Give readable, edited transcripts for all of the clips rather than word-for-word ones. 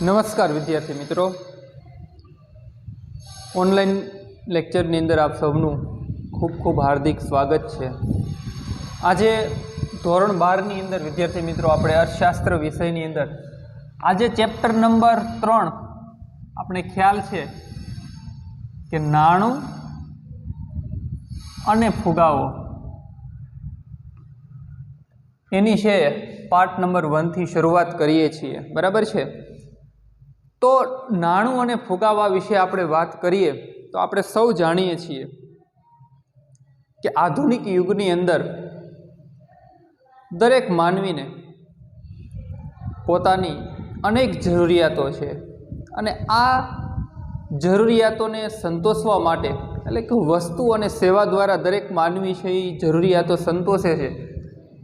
नमस्कार विद्यार्थी मित्रों, ऑनलाइन लेक्चरनी अंदर आप सबनु खूब खूब हार्दिक स्वागत है। आज धोरण 12 अंदर विद्यार्थी मित्रों अपने अर्थशास्त्र विषयनी अंदर आज चेप्टर नंबर 3 अपने ख्याल है कि नाणु अने फुगावो एनी छे पार्ट नंबर 1 थी शुरुआत करीए छीए। बराबर है। तो नाणु अने फुगावा विषे आपणे बात करिए तो आपणे सौ जाणीए छीए कि आधुनिक युगनी अंदर दरेक मानवीने पोतानी अनेक जरूरियातो छे अने आ जरूरियातोने संतोषवा माटे एटले के वस्तु अने सेवा द्वारा दरेक मानवी छे ई जरूरियातो संतोषे छे।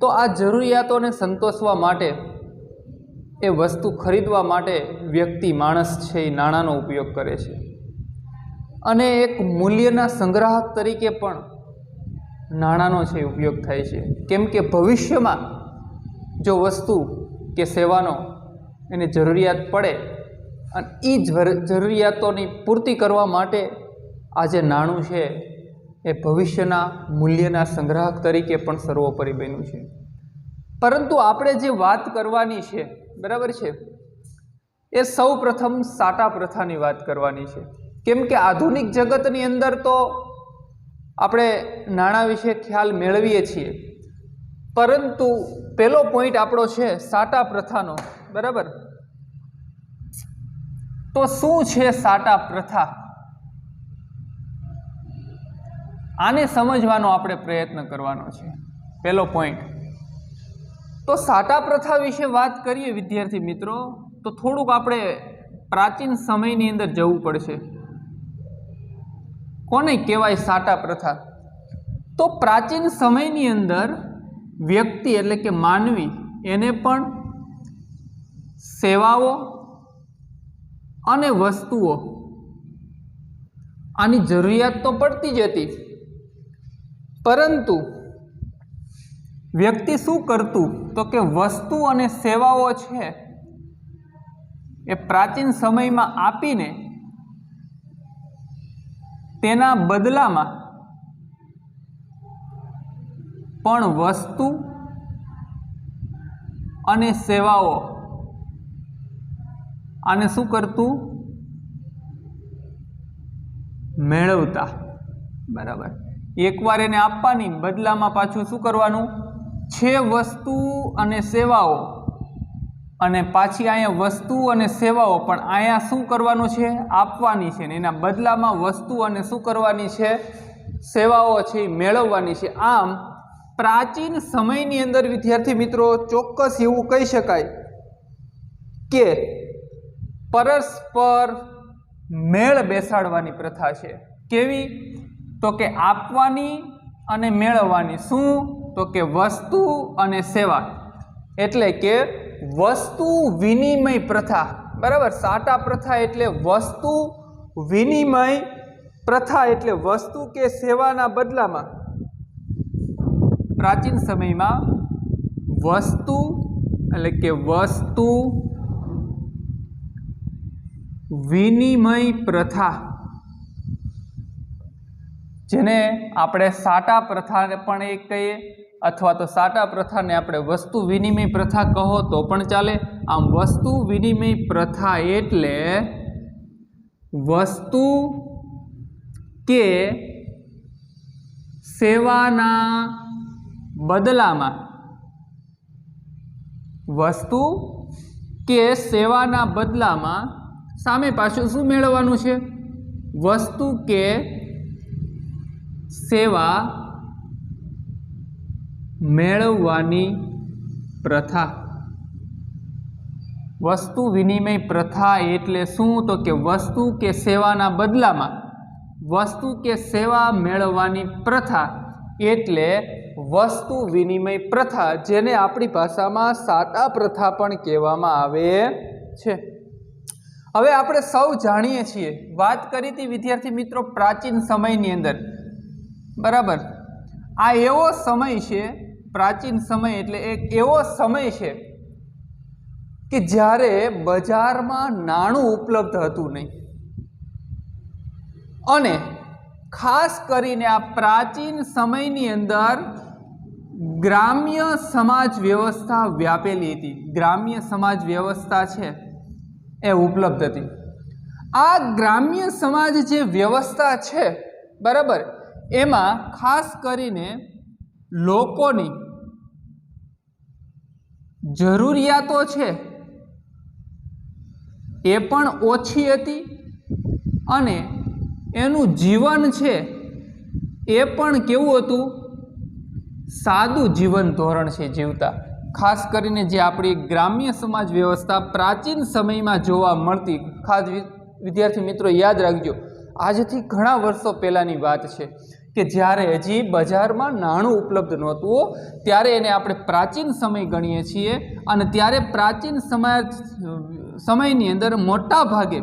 तो आ जरूरियातोने संतोषवा माटे ए वस्तु खरीदवा माटे व्यक्ति माणस छे नाणांनो उपयोग करे छे अने एक मूल्यना संग्राहक तरीके पण नाणांनो छे उपयोग थाय छे। केम के भविष्यमां जो वस्तु के सेवानो एने जरूरियात पड़े अने ई जरूरियातोनी पूर्ति करवा माटे आ जे नाणुं छे ए भविष्यना मूल्यना संग्राहक तरीके पण सर्वोपरि बन्युं छे। परंतु आपणे जे वात करवानी छे, बराबर है, ये सौ प्रथम साटा प्रथानी बात करवानी है। केम के आधुनिक जगतनी अंदर तो आपणे नाणा विषे ख्याल मेळवीए छीए, परंतु पहलो पॉइंट आपणो छे साटा प्रथानो। बराबर। तो शुं छे साटा प्रथा, आने समझवानो आपणे प्रयत्न करवानो छे। पहलो पॉइंट तो साटा प्रथा विषे बात करिए विद्यार्थी मित्रों तो थोड़ुंक आपणे प्राचीन समयनी अंदर जवुं पड़शे। कोने कहेवाय साटा प्रथा? तो प्राचीन समयनी अंदर व्यक्ति एटले के मानवी एने पण सेवाओं अने वस्तुओं आनी जरूरियात तो पड़ती ज हती, परंतु व्यक्ति शू करतु तो कि वस्तु अने सेवाओं छे ए प्राचीन समय में आपीने तेना बदलामां पण वस्तु अने सेवाओं आने शू करतु मेळवता। बराबर। एक वार एने आपवानी, बदलामां पाछुं शू करवानुं छे वस्तु अने सेवाओं अने पाછી आया वस्तु अने सेवाओं पण आया शू करवानुं छे आपवानी छे ने एना बदलामां वस्तु अने शू करवानी छे सेवाओं छे मेळववानी छे। आम प्राचीन समयनी अंदर विद्यार्थी मित्रों चोक्कस एवुं कही शकाय के परस्पर मेळ बेसाडवानी प्रथा छे। केवी? तो के आपवानी अने मेळववानी। शुं? तो के वस्तु अने सेवा एटले के वस्तु विनिमय प्रथा। बराबर। साटा प्रथा एटले वस्तु विनिमय प्रथा एटले वस्तु के सेवाना बदलामां प्राचीन समय में वस्तु एटले के वस्तु विनिमय प्रथा जेने आपणे साटा प्रथा पण एक कहीए अथवा तो साटा प्रथा ने आपणे वस्तु विनिमय प्रथा कहो तो पण चाले। आम वस्तु विनिमय प्रथा एटले वस्तु के सेवाना बदलामां वस्तु के सेवाना बदलामां सामे पाछुं शुं मेळववानुं छे? वस्तु के सेवा मेळववानी प्रथा। वस्तु विनिमय प्रथा एटले शुं? तो के वस्तु के सेवाना बदलामां वस्तु के सेवा मेळववानी प्रथा एटले वस्तु विनिमय प्रथा, जेने आपणी भाषामां साटा प्रथा पण कहेवामां आवे छे। हवे आपणे सौ जाणीए छीए, वात करी हती विद्यार्थी मित्रों प्राचीन समयनी अंदर। बराबर। आ एवो समय छे, प्राचीन समय एटले एक एवो समय छे કે જ્યારે બજારમાં નાણું ઉપલબ્ધ હતું નહીં, અને ખાસ કરીને આ પ્રાચીન સમયની અંદર ગ્રામ્ય સમાજ વ્યવસ્થા વ્યાપેલી હતી. ગ્રામ્ય સમાજ વ્યવસ્થા છે એ ઉપલબ્ધ હતી. આ ગ્રામ્ય સમાજ જે વ્યવસ્થા છે, બરાબર, એમાં ખાસ કરીને લોકોની જરૂરિયાતો છે એ પણ ઓછી હતી, અને એનું જીવન છે એ પણ કેવું હતું? સાદું જીવન ધોરણ છે જીવતા. ખાસ કરીને જે આપણી ગ્રામ્ય સમાજ વ્યવસ્થા પ્રાચીન સમયમાં જોવા મળતી, ખાસ વિદ્યાર્થી મિત્રો યાદ રાખજો, આજથી ઘણા વર્ષો પહેલાંની વાત છે કે જ્યારે હજી બજારમાં નાણું ઉપલબ્ધ નહોતું, ત્યારે એને આપણે પ્રાચીન સમય ગણીએ છીએ. અને ત્યારે પ્રાચીન સમયની અંદર મોટા ભાગે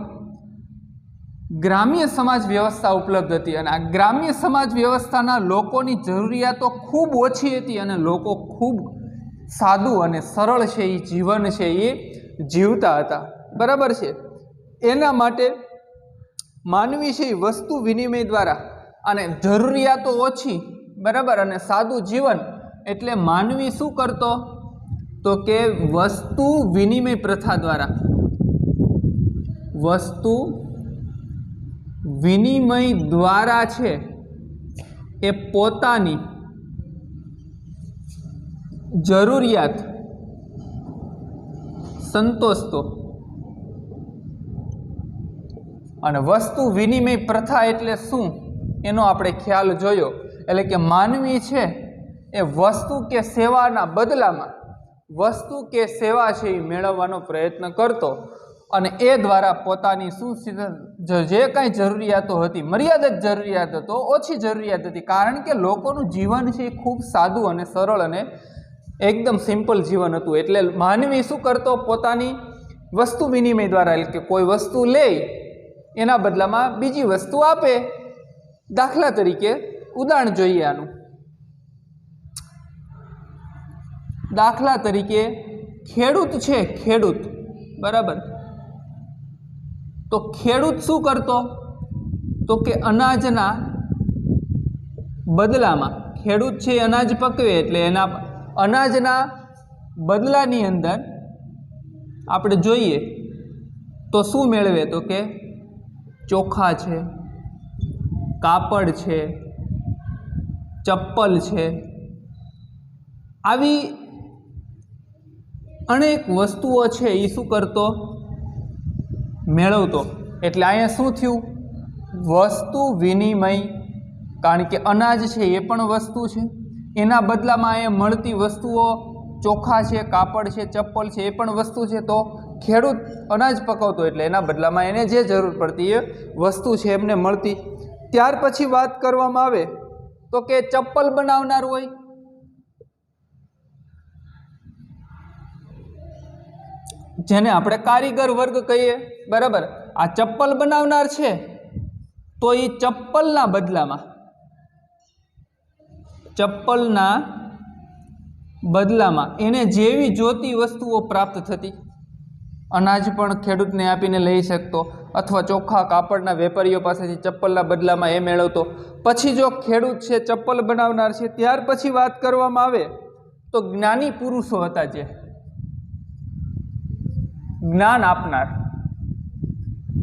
ગ્રામ્ય સમાજ વ્યવસ્થા ઉપલબ્ધ હતી, અને આ ગ્રામ્ય સમાજ વ્યવસ્થાના લોકોની જરૂરિયાતો ખૂબ ઓછી હતી, અને લોકો ખૂબ સાદું અને સરળ છે એ જીવન છે એ જીવતા હતા. બરાબર છે. એના માટે માનવી છે એ વસ્તુ વિનિમય દ્વારા, અને જરૂરિયાતો ઓછી, બરાબર, અને સાદું જીવન, એટલે માનવી શું કરતો? તો કે વસ્તુ વિનિમય પ્રથા દ્વારા, વસ્તુ વિનિમય દ્વારા છે એ પોતાની જરૂરિયાત સંતોષતો. અને વસ્તુ વિનિમય પ્રથા એટલે શું એનો આપણે ખ્યાલ જોયો. એટલે કે માનવી છે એ વસ્તુ કે સેવાના બદલામાં વસ્તુ કે સેવા છે એ મેળવવાનો પ્રયત્ન કરતો, અને એ દ્વારા પોતાની શું જે કાંઈ જરૂરિયાતો હતી, મર્યાદિત જરૂરિયાત હતો, ઓછી જરૂરિયાત હતી, કારણ કે લોકોનું જીવન છે એ ખૂબ સાદું અને સરળ અને એકદમ સિમ્પલ જીવન હતું. એટલે માનવી શું કરતો? પોતાની વસ્તુ વિનિમય દ્વારા, એટલે કે કોઈ વસ્તુ લે એના બદલામાં બીજી વસ્તુ આપે. દાખલા તરીકે ઉદાહરણ જોઈએ આનું. દાખલા તરીકે ખેડૂત છે, ખેડૂત, બરાબર, તો ખેડૂત શું કરતો? તો કે અનાજના બદલામાં, ખેડૂત છે અનાજ પકવે એટલે એના અનાજના બદલાની અંદર આપણે જોઈએ તો શું મેળવે? તો કે ચોખા છે, કાપડ છે, ચપ્પલ છે, આવી અનેક વસ્તુઓ છે એ શું કરતો? મેળવતો. એટલે અહીંયા શું થયું? વસ્તુ વિનિમય. કારણ કે અનાજ છે એ પણ વસ્તુ છે, એના બદલામાં અહીંયા મળતી વસ્તુઓ ચોખા છે, કાપડ છે, ચપ્પલ છે, એ પણ વસ્તુ છે. તો ખેડૂત અનાજ પકવતો એટલે એના બદલામાં એને જે જરૂર પડતી એ વસ્તુ છે એમને મળતી. ત્યાર પછી વાત કરવામાં આવે તો કે ચપ્પલ બનાવનાર હોય, જેને આપણે કારીગર વર્ગ કહીએ, બરાબર. આ ચપ્પલ બનાવનાર છે તો એ ચપ્પલના બદલામાં એને જેવી જોતી વસ્તુઓ પ્રાપ્ત થતી. અનાજ પણ ખેડૂતને આપીને લઈ શકતો, અથવા ચોખા કાપડના વેપારીઓ પાસેથી ચપ્પલના બદલામાં એ મેળવતો. પછી જો ખેડૂત છે, ચપ્પલ બનાવનાર છે, ત્યાર પછી વાત કરવામાં આવે તો જ્ઞાની પુરુષો હતા, જે જ્ઞાન આપનાર.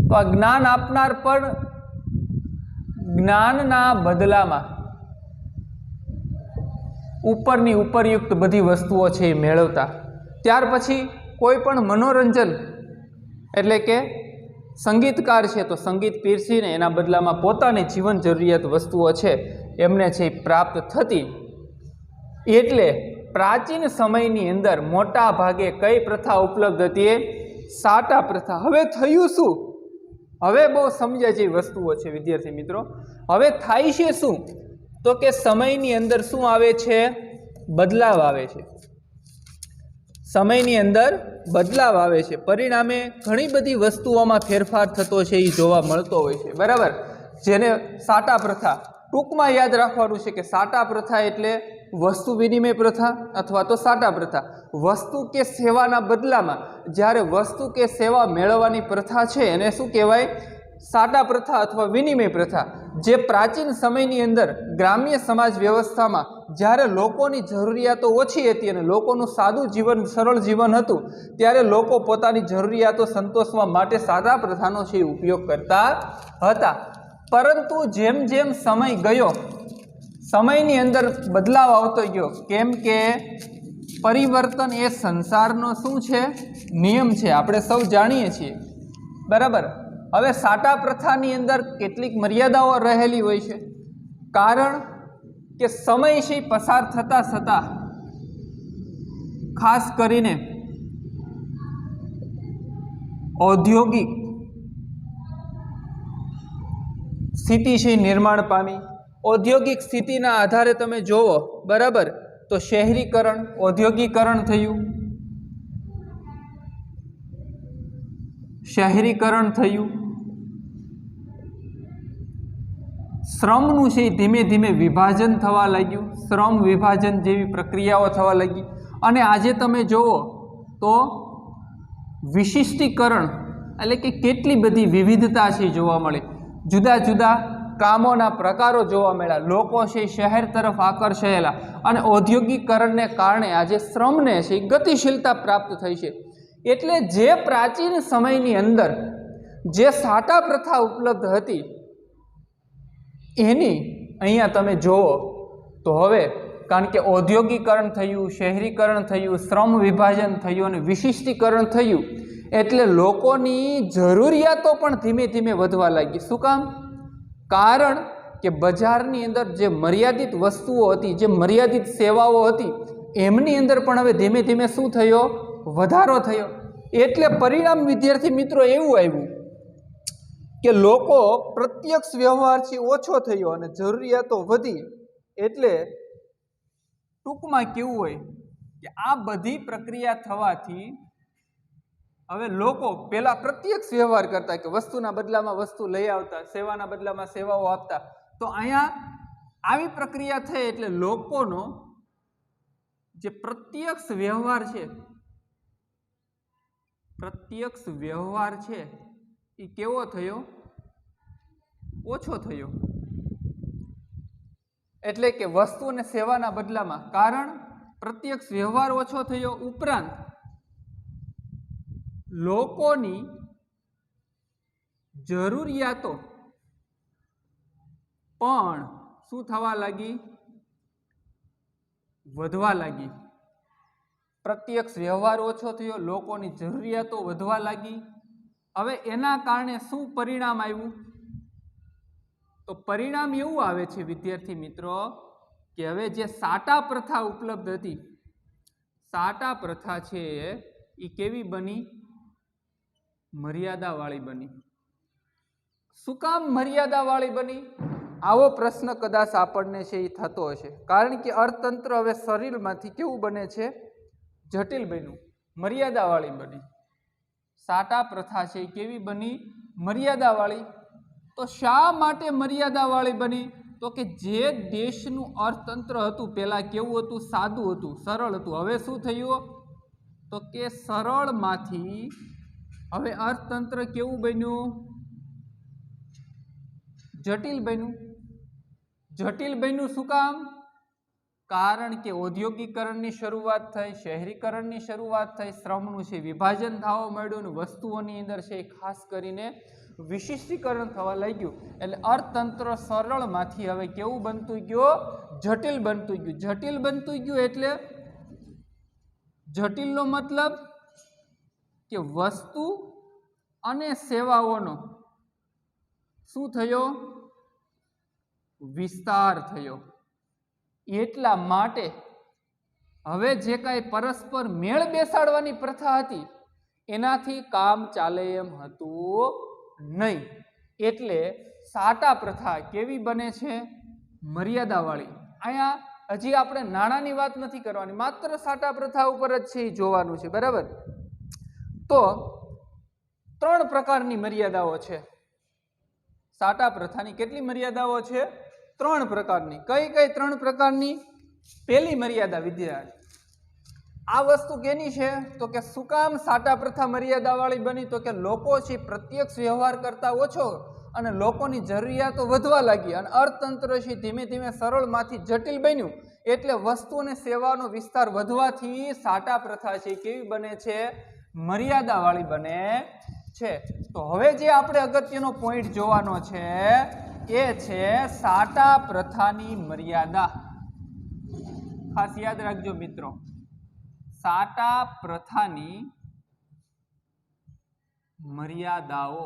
તો આ જ્ઞાન આપનાર પણ જ્ઞાનના બદલામાં ઉપરની ઉપરયુક્ત બધી વસ્તુઓ છે એ મેળવતા. ત્યાર પછી કોઈ પણ મનોરંજન, એટલે કે સંગીતકાર છે તો સંગીત પીરસીને એના બદલામાં પોતાની જીવન જરૂરિયાત વસ્તુઓ છે એમને છે એ પ્રાપ્ત થતી. એટલે પ્રાચીન સમયની અંદર મોટા ભાગે કઈ પ્રથા ઉપલબ્ધ હતી? સાટા પ્રથા. હવે થયું શું? હવે બહુ સમજ્યા જેવી વસ્તુઓ છે વિદ્યાર્થી મિત્રો. હવે થાય છે શું? તો કે સમયની અંદર શું આવે છે? બદલાવ આવે છે. સમયની અંદર બદલાવ આવે છે. પરિણામે ઘણી બધી વસ્તુઓમાં ફેરફાર થતો છે એ જોવા મળતો હોય છે, બરાબર. જેને સાટા પ્રથા, ટૂંકમાં યાદ રાખવાનું છે કે સાટા પ્રથા એટલે વસ્તુ વિનિમય પ્રથા અથવા તો સાટા પ્રથા. વસ્તુ કે સેવાના બદલામાં જ્યારે વસ્તુ કે સેવા મેળવવાની પ્રથા છે એને શું કહેવાય? સાટા પ્રથા અથવા વિનિમય પ્રથા. જે પ્રાચીન સમયની અંદર ગ્રામ્ય સમાજ વ્યવસ્થામાં જ્યારે લોકોની જરૂરિયાતો ઓછી હતી અને લોકોનું સાદું જીવન, સરળ જીવન હતું, ત્યારે લોકો પોતાની જરૂરિયાતો સંતોષવા માટે સાટા પ્રથાનો છે ઉપયોગ કરતા હતા. પરંતુ જેમ જેમ સમય ગયો, સમયની અંદર બદલાવ આવતો ગયો, કેમ કે પરિવર્તન એ સંસારનો શું છે? નિયમ છે. આપણે સૌ જાણીએ છીએ, બરાબર. હવે સાટા પ્રથાની અંદર કેટલીક મર્યાદાઓ રહેલી હોય છે, કારણ કે સમય છે પસાર થતાં થતાં ખાસ કરીને ઔદ્યોગિક સ્થિતિ છે નિર્માણ પામી. ઔદ્યોગિક સ્થિતિના આધારે તમે જોવો, બરાબર, તો શહેરીકરણ, ઔદ્યોગિકરણ થયું, શહેરીકરણ થયું, શ્રમનું છે ધીમે ધીમે વિભાજન થવા લાગ્યું, શ્રમ વિભાજન જેવી પ્રક્રિયાઓ થવા લાગી. અને આજે તમે જુઓ તો વિશિષ્ટીકરણ એટલે કે કેટલી બધી વિવિધતા છે જોવા મળે. જુદા જુદા કામોના પ્રકારો જોવા મળ્યા. લોકો છે શહેર તરફ આકર્ષાયેલા અને ઔદ્યોગિકરણને કારણે આજે શ્રમને છે ગતિશીલતા પ્રાપ્ત થઈ છે. એટલે જે પ્રાચીન સમયની અંદર જે સાટા પ્રથા ઉપલબ્ધ હતી એની અહીંયા તમે જુઓ તો હવે, કારણ કે ઔદ્યોગિકરણ થયું, શહેરીકરણ થયું, શ્રમ વિભાજન થયું અને વિશિષ્ટીકરણ થયું, એટલે લોકોની જરૂરિયાતો પણ ધીમે ધીમે વધવા લાગી. શું કામ? કારણ કે બજારની અંદર જે મર્યાદિત વસ્તુઓ હતી, જે મર્યાદિત સેવાઓ હતી, એમની અંદર પણ હવે ધીમે ધીમે શું થયો? વધારો થયો. એટલે પરિણામ વિદ્યાર્થી મિત્રો એવું આવ્યું કે લોકો પ્રત્યક્ષ વ્યવહારથી ઓછો થયો અને જરૂરિયાતો વધી. એટલે ટૂંકમાં કેવું હોય કે આ બધી પ્રક્રિયા થવાથી હવે લોકો પહેલા પ્રત્યક્ષ વ્યવહાર કરતા કે વસ્તુના બદલામાં વસ્તુ લઈ આવતા, સેવાના બદલામાં સેવાઓ આપતા. તો અહીંયા આવી પ્રક્રિયા થઈ એટલે લોકોનો જે પ્રત્યક્ષ વ્યવહાર છે, પ્રત્યક્ષ વ્યવહાર છે એ કેવો થયો? ઓછો થયો. એટલે કે વસ્તુ અને સેવાના બદલામાં, કારણ પ્રત્યક્ષ વ્યવહાર ઓછો થયો, ઉપરાંત લોકોની જરૂરિયાતો પણ શું થવા લાગી? વધવા લાગી. પ્રત્યક્ષ વ્યવહાર ઓછો થયો, લોકોની જરૂરિયાતો વધવા લાગી. હવે એના કારણે શું પરિણામ આવ્યું? તો પરિણામ એવું આવે છે વિદ્યાર્થી મિત્રો કે હવે જે સાટા પ્રથા ઉપલબ્ધ હતી, સાટા પ્રથા છે એ કેવી બની? મર્યાદાવાળી બની. શું કામ મર્યાદાવાળી બની? આવો પ્રશ્ન કદાચ આપણને છે એ થતો હશે. કારણ કે અર્થતંત્ર હવે શરીરમાંથી કેવું બને છે? જટિલ બન્યું, મર્યાદાવાળી બની. સાટા પ્રથા છે એ કેવી બની? મર્યાદાવાળી. તો શા માટે મર્યાદાવાળી બની? તો કે જે દેશનું અર્થતંત્ર હતું પહેલાં કેવું હતું? સાદું હતું, સરળ હતું. હવે શું થયું? તો કે સરળમાંથી હવે અર્થતંત્ર કેવું બન્યું? જટિલ બન્યું. જટિલ બન્યું શું કામ? કારણ કે ઔદ્યોગિકરણની શરૂઆત થઈ, શહેરીકરણની શરૂઆત થઈ, શ્રમનું છે વિભાજન થવા માંડ્યું અને વસ્તુઓની અંદર છે ખાસ કરીને વિશિષ્ટીકરણ થવા લાગ્યું. એટલે અર્થતંત્ર સરળમાંથી હવે કેવું બનતું ગયું? જટિલ બનતું ગયું. જટિલ બનતું ગયું એટલે જટિલનો મતલબ કે વસ્તુ અને સેવાઓનો શું થયો? વિસ્તાર થયો. એટલા માટે હવે જે કાંઈ પરસ્પર મેળ બેસાડવાની પ્રથા હતી એનાથી કામ ચાલે એમ હતું નહીં. એટલે સાટા પ્રથા કેવી બને છે? મર્યાદાવાળી. અહીંયા હજી આપણે નાણાંની વાત નથી કરવાની, માત્ર સાટા પ્રથા ઉપર જ છે એ જોવાનું છે, બરાબર? તો 3 પ્રકારની મર્યાદાઓ છે સાટા પ્રથાની. કેટલી મર્યાદાઓ છે? 3 પ્રકારની. કઈ કઈ 3 પ્રકારની? પહેલી મર્યાદા વિદ્યાર્થી, આ વસ્તુ કેની છે તો કે શું કામ સાટા પ્રથા મર્યાદાવાળી બની? તો કે લોકો છે પ્રત્યક્ષ વ્યવહાર કરતા ઓછો અને લોકોની જરૂરિયાતો વધવા લાગી અને અર્થતંત્ર છે ધીમે ધીમે સરળમાંથી જટિલ બન્યું, એટલે વસ્તુ અને સેવાનો વિસ્તાર વધવાથી સાટા પ્રથા છે કેવી બને છે? મર્યાદાવાળી બને છે. તો હવે જે આપણે અગત્યનો પોઈન્ટ જોવાનો છે એ છે સાટા પ્રથાની મર્યાદા. ખાસ યાદ રાખજો મિત્રો, સાટા પ્રથાની મર્યાદાઓ.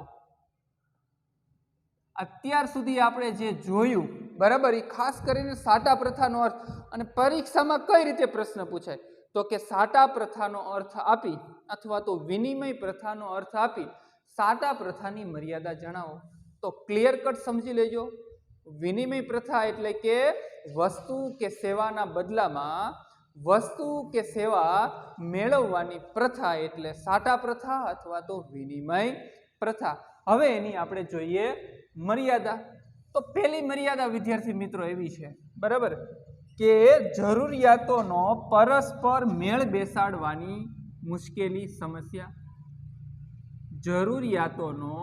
અત્યાર સુધી આપણે જે જોયું બરાબર, એ ખાસ કરીને સાટા પ્રથાનો અર્થ, અને પરીક્ષામાં કઈ રીતે પ્રશ્ન પૂછાય તો કે સાટા પ્રથાનો અર્થ આપી અથવા તો વિનિમય પ્રથાનો અર્થ આપી સાટા પ્રથાની મર્યાદા જણાવો. તો ક્લિયર કટ સમજી લેજો. વિનિમય પ્રથા એટલે કે વસ્તુ કે સેવાના બદલામાં વસ્તુ કે સેવા મેળવવાની પ્રથા એટલે સાટા પ્રથા અથવા તો વિનિમય પ્રથા. હવે એની આપણે જોઈએ મર્યાદા. તો પહેલી મર્યાદા વિદ્યાર્થી મિત્રો એવી છે બરાબર કે જરૂરિયાતોનો પરસ્પર મેળ બેસાડવાની મુશ્કેલી સમસ્યા. જરૂરિયાતોનો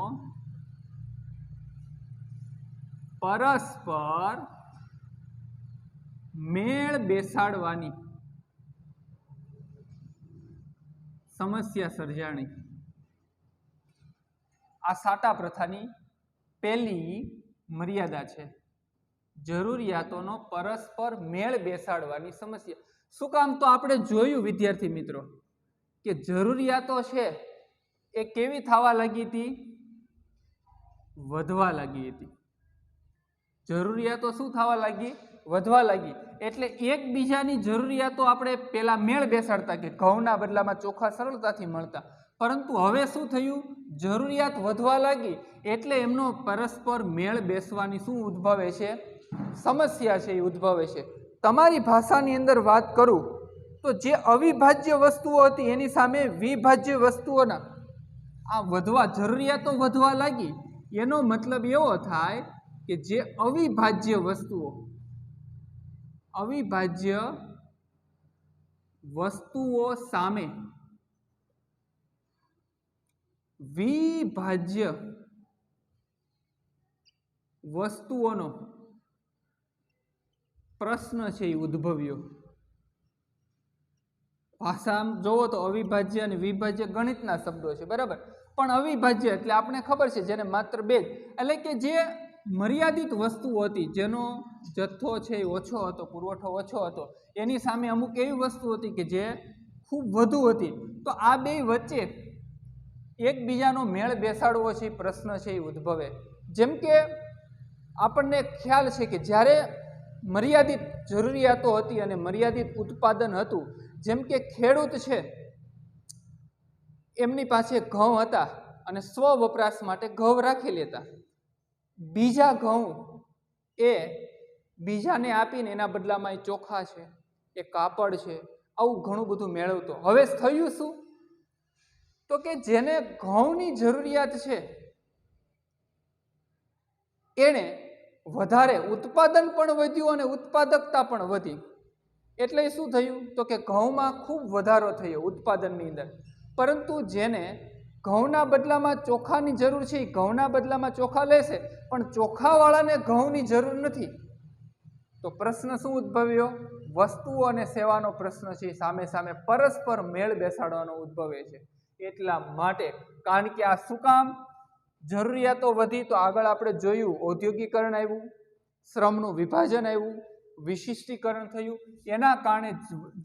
પરસ્પર મેળ બેસાડવાની સમસ્યા સર્જાણી. આ સાટા પ્રથાની પહેલી મર્યાદા છે. જરૂરિયાતોનો પરસ્પર મેળ બેસાડવાની સમસ્યા. શું કામ? તો આપણે જોયું વિદ્યાર્થી મિત્રો કે જરૂરિયાતો છે એ કેવી થવા લાગી હતી? વધવા લાગી હતી. જરૂરિયાતો શું થવા લાગી? વધવા લાગી. એટલે એકબીજાની જરૂરિયાતો આપણે પેલા મેળ બેસાડતા કે ઘઉંના બદલામાં ચોખા સરળતાથી મળતા, પરંતુ હવે શું થયું? જરૂરિયાત વધવા લાગી એટલે એમનો પરસ્પર મેળ બેસવાની શું ઉદ્ભવે છે? સમસ્યા છે એ ઉદ્ભવે છે. તમારી ભાષાની અંદર વાત કરું તો જે અવિભાજ્ય વસ્તુઓ હતી એની સામે વિભાજ્ય વસ્તુઓના આ વધવા, જરૂરિયાતો વધવા લાગી, એનો મતલબ એવો થાય કે જે અવિભાજ્ય વસ્તુઓ, અવિભાજ્ય વસ્તુઓ સામે વિભાજ્ય વસ્તુઓનો પ્રશ્ન છે એ ઉદ્ભવ્યો. ભાષામાં જોવો તો અવિભાજ્ય અને વિભાજ્ય ગણિતના શબ્દો છે બરાબર, પણ અવિભાજ્ય એટલે આપણે ખબર છે જેને માત્ર બે, એટલે કે જે મર્યાદિત વસ્તુઓ હતી, જેનો જથ્થો છે એ ઓછો હતો, પુરવઠો ઓછો હતો, એની સામે અમુક એવી વસ્તુ હતી કે જે ખૂબ વધુ હતી. તો આ બે વચ્ચે એકબીજાનો મેળ બેસાડવો છે પ્રશ્ન છે એ ઉદ્ભવે. જેમ કે આપણને ખ્યાલ છે કે જ્યારે મર્યાદિત જરૂરિયાતો હતી અને મર્યાદિત ઉત્પાદન હતું, જેમ કે ખેડૂત છે એમની પાસે ઘઉં હતા અને સ્વ વપરાશ માટે ઘઉં રાખી લેતા, બીજા ઘઉં એ બીજાને આપીને એના બદલામાં એ ચોખા છે, એ કાપડ છે, આવું ઘણું બધું મેળવતો. હવે થયું શું? તો કે જેને ઘઉંની જરૂરિયાત છે એણે વધારે ઉત્પાદન પણ વધ્યું અને ઉત્પાદકતા પણ વધી. એટલે શું થયું? તો કે ઘઉંમાં ખૂબ વધારો થયો ઉત્પાદનની અંદર, પરંતુ જેને ઘઉંના બદલામાં ચોખાની જરૂર છે એ ઘઉંના બદલામાં ચોખા લેશે, પણ ચોખાવાળાને ઘઉંની જરૂર નથી. તો પ્રશ્ન શું ઉદ્ભવ્યો? વસ્તુઓ અને સેવાનો પ્રશ્ન છે સામે સામે પરસ્પર મેળ બેસાડવાનો ઉદ્ભવે છે. એટલા માટે, કારણ કે આ શું કામ? જરૂરિયાતો વધી તો આગળ આપણે જોયું ઔદ્યોગિકરણ આવ્યું, શ્રમનું વિભાજન આવ્યું, વિશિષ્ટીકરણ થયું, એના કારણે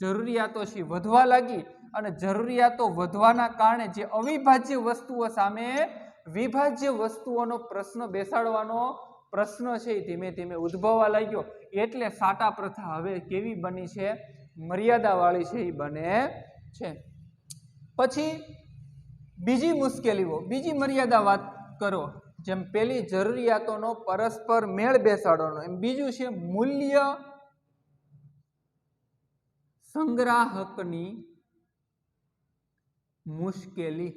જરૂરિયાતો છે વધવા લાગી અને જરૂરિયાતો વધવાના કારણે જે અવિભાજ્ય વસ્તુઓ સામે વિભાજ્ય વસ્તુઓનો પ્રશ્ન બેસાડવાનો પ્રશ્ન છે એ ધીમે ધીમે ઉદ્ભવવા લાગ્યો. એટલે સાટા પ્રથા હવે કેવી બની છે? મર્યાદાવાળી છે એ બને છે. પછી બીજી મુશ્કેલીઓ, બીજી મર્યાદા વાત કરો. જેમ પેલી જરૂરિયાતોનો પરસ્પર મેળ બેસાડવાનો, એમ બીજું છે મૂલ્ય સંગ્રાહકની મુશ્કેલી.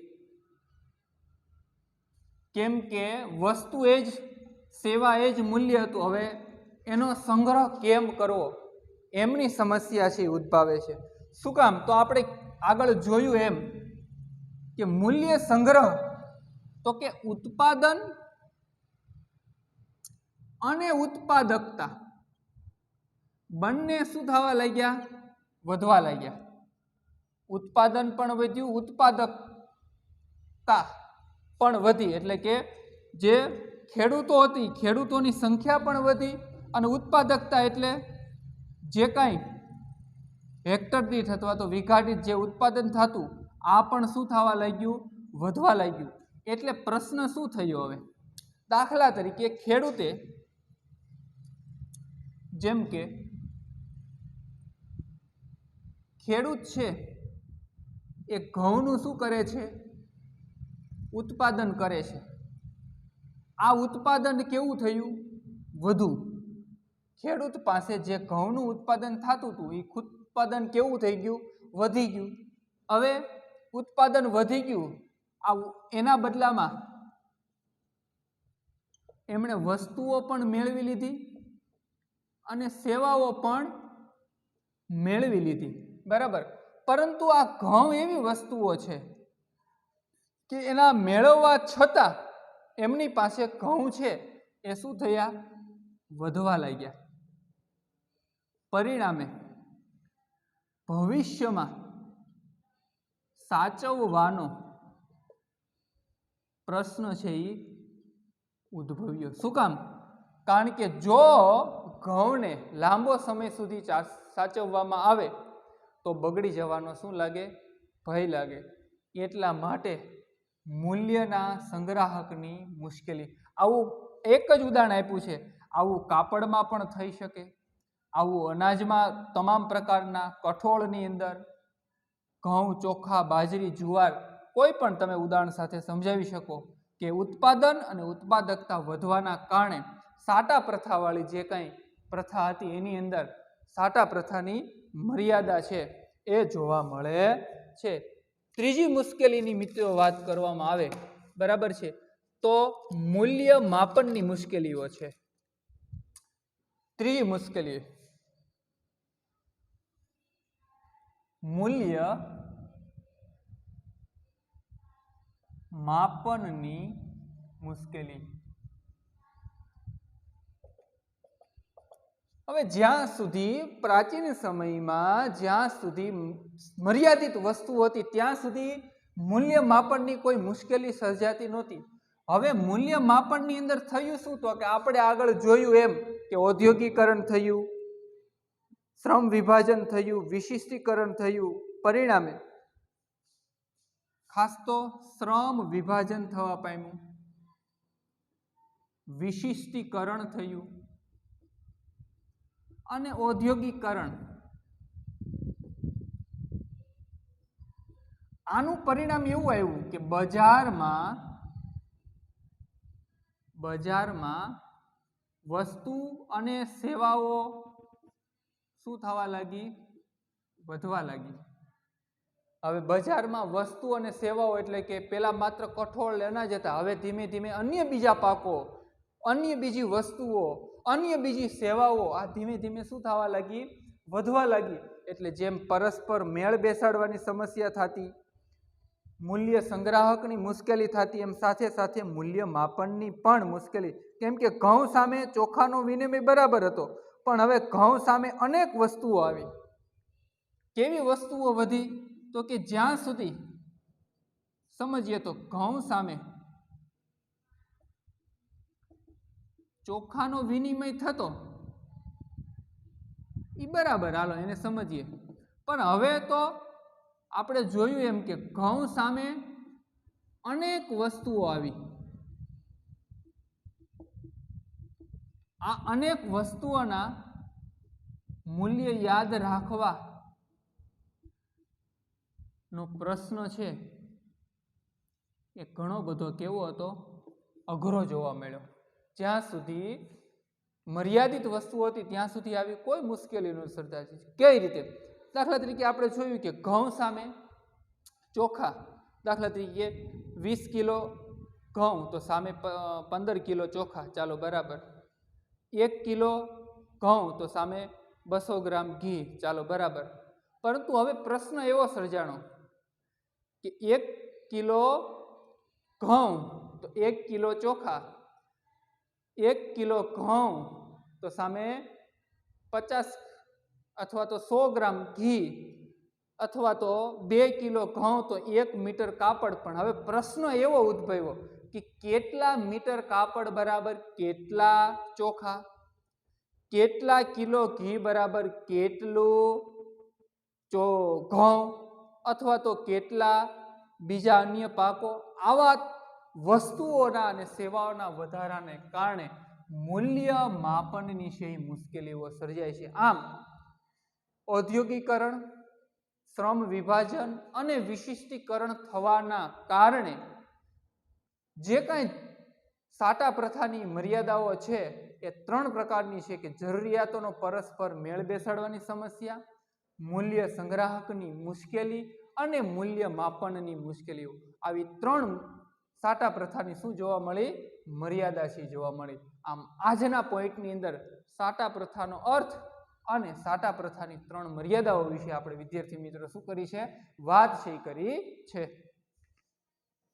કેમ કે વસ્તુ એ જ, સેવા એ જ મૂલ્ય હતું, હવે એનો સંગ્રહ કેમ કરવો એમની સમસ્યા છે એ ઉદ્ભવે છે. શું કામ? તો આપણે આગળ જોયું એમ કે મૂલ્ય સંગ્રહ તો કે ઉત્પાદન અને ઉત્પાદકતા બંને શું થવા લાગ્યા? વધવા લાગ્યા. ઉત્પાદન પણ વધ્યું, ઉત્પાદકતા પણ વધી. એટલે કે જે ખેડૂતો હતી, ખેડૂતોની સંખ્યા પણ વધી, અને ઉત્પાદકતા એટલે જે કાંઈ હેક્ટર દીઠ અથવા તો વીઘા દીઠ જે ઉત્પાદન થતું, આ પણ શું થવા લાગ્યું? વધવા લાગ્યું. એટલે પ્રશ્ન શું થયો હવે? દાખલા તરીકે ખેડૂતે, જેમ કે ખેડૂત છે એ ઘઉંનું શું કરે છે? ઉત્પાદન કરે છે. આ ઉત્પાદન કેવું થયું? વધુ. ખેડૂત પાસે જે ઘઉંનું ઉત્પાદન થતું હતું એ ઉત્પાદન કેવું થઈ ગયું? વધી ગયું. હવે ઉત્પાદન વધી ગયું, એના બદલામાં એમણે વસ્તુઓ પણ મેળવી લીધી અને સેવાઓ પણ મેળવી લીધી, બરાબર. પરંતુ આ ઘઉં એવી વસ્તુઓ છે કે એના મેળવવા છતાં એમની પાસે ઘઉં છે એ શું થયા? વધવા લાગ્યા. પરિણામે ભવિષ્યમાં સાચવવાનો પ્રશ્ન છે એ ઉદ્ભવ્યો. શું કામ? કારણ કે જો ઘઉંને લાંબો સમય સુધી સાચવવામાં આવે તો બગડી જવાનો શું લાગે? ભય લાગે. એટલા માટે મૂલ્યના સંગ્રાહકની મુશ્કેલી. આવું એક જ ઉદાહરણ આપ્યું છે. આવું કાપડમાં પણ થઈ શકે, આવું અનાજમાં તમામ પ્રકારના કઠોળની અંદર ઘઉં, ચોખા, બાજરી, જુવાર, કોઈ પણ તમે ઉદાહરણ સાથે સમજાવી શકો કે ઉત્પાદન અને ઉત્પાદકતા વધવાના કારણે સાટા પ્રથાવાળી જે કંઈ પ્રથા હતી એની અંદર સાટા પ્રથાની મર્યાદા છે એ જોવા મળે છે. ત્રીજી મુશ્કેલીની મિત્રો વાત કરવામાં આવે, બરાબર છે, તો મૂલ્ય માપનની મુશ્કેલીઓ છે. ત્રીજી મુશ્કેલી મૂલ્ય માપનની મુશ્કેલી. હવે જ્યાં સુધી પ્રાચીન સમયમાં જ્યાં સુધી મર્યાદિત વસ્તુ હતી ત્યાં સુધી મૂલ્ય માપનની કોઈ મુશ્કેલી સર્જાતી નહોતી. હવે મૂલ્ય માપનની અંદર થયું શું? તો કે આપણે આગળ જોયું એમ કે ઔદ્યોગિકરણ થયું, શ્રમ વિભાજન થયું, વિશિષ્ટીકરણ થયું. પરિણામે ખાસ તો શ્રમ વિભાજન થવા પામ્યું, વિશિષ્ટીકરણ થયું અને ઔદ્યોગિકરણ. આનું પરિણામ એવું આવ્યું કે બજારમાં વસ્તુ અને સેવાઓ શું થવા લાગી? વધવા લાગી. હવે બજારમાં વસ્તુ અને સેવાઓ એટલે કે પેલા માત્ર કઠોળ અનાજ હતા, હવે ધીમે ધીમે અન્ય બીજા પાકો, અન્ય બીજી વસ્તુઓ, અન્ય બીજી સેવાઓ આ ધીમે ધીમે શું થવા લાગી? વધવા લાગી. એટલે જેમ પરસ્પર મેળ બેસાડવાની સમસ્યા થતી, મૂલ્ય સંગ્રાહકની મુશ્કેલી થતી, એમ સાથે સાથે મૂલ્ય માપનની પણ મુશ્કેલી. કેમ કે ઘઉં સામે ચોખાનો વિનિમય બરાબર હતો, પણ હવે ઘઉં સામે અનેક વસ્તુઓ આવી. કેવી વસ્તુઓ વધી? તો કે જ્યાં સુધી સમજીએ તો ઘઉં સામે ચોખાનો વિનિમય થતો એ બરાબર, હાલો એને સમજીએ. પણ હવે તો આપણે જોયું એમ કે ઘઉં સામે અનેક વસ્તુઓ આવી. આ અનેક વસ્તુઓના મૂલ્ય યાદ રાખવા નો પ્રશ્ન છે એ ઘણો બધો કેવો હતો? અઘરો જોવા મળ્યો. જ્યાં સુધી મર્યાદિત વસ્તુ હતી ત્યાં સુધી આવી કોઈ મુશ્કેલી ન સર્જાતી. કઈ રીતે? દાખલા તરીકે આપણે જોયું કે ઘઉં સામે ચોખા, દાખલા તરીકે 20 કિલો ઘઉં તો સામે 15 કિલો ચોખા, ચાલો બરાબર. 1 કિલો ઘઉં તો સામે 200 ગ્રામ ઘી, ચાલો બરાબર. પરંતુ હવે પ્રશ્ન એવો સર્જાણો કે 1 કિલો ઘઉં તો 1 કિલો ચોખા, 1 કિલો ઘઉં તો સામે 50 અથવા તો 100 ગ્રામ ઘી, અથવા તો 2 કિલો ઘઉં તો 1 મીટર કાપડ. પણ હવે પ્રશ્ન એવો ઉદ્ભવ્યો કે કેટલા મીટર કાપડ બરાબર કેટલા ચોખા, કેટલા કિલો ઘી બરાબર કેટલું ઘઉં, અથવા તો કેટલા બીજા અન્ય પાકો. આવા વસ્તુઓના અને સેવાઓના વધારાને કારણે મૂલ્ય માપનની છે મુશ્કેલીઓ સર્જાય છે. આમ ઔદ્યોગિકરણ, શ્રમ વિભાજન અને વિશિષ્ટીકરણ થવાના કારણે જે કાંઈ સાટા પ્રથાની મર્યાદાઓ છે એ 3 પ્રકારની છે કે જરૂરિયાતોનો પરસ્પર મેળ બેસાડવાની સમસ્યા, મૂલ્ય સંગ્રાહકની મુશ્કેલી અને મૂલ્ય માપનની મુશ્કેલીઓ. આવી 3 સાટા પ્રથાની શું જોવા મળી? મર્યાદા છે જોવા મળી. આમ આજના પોઈન્ટની અંદર સાટા પ્રથાનો અર્થ અને સાટા પ્રથાની 3 મર્યાદાઓ વિશે આપણે વિદ્યાર્થી મિત્રો શું કરી છે? વાત છે કરી છે.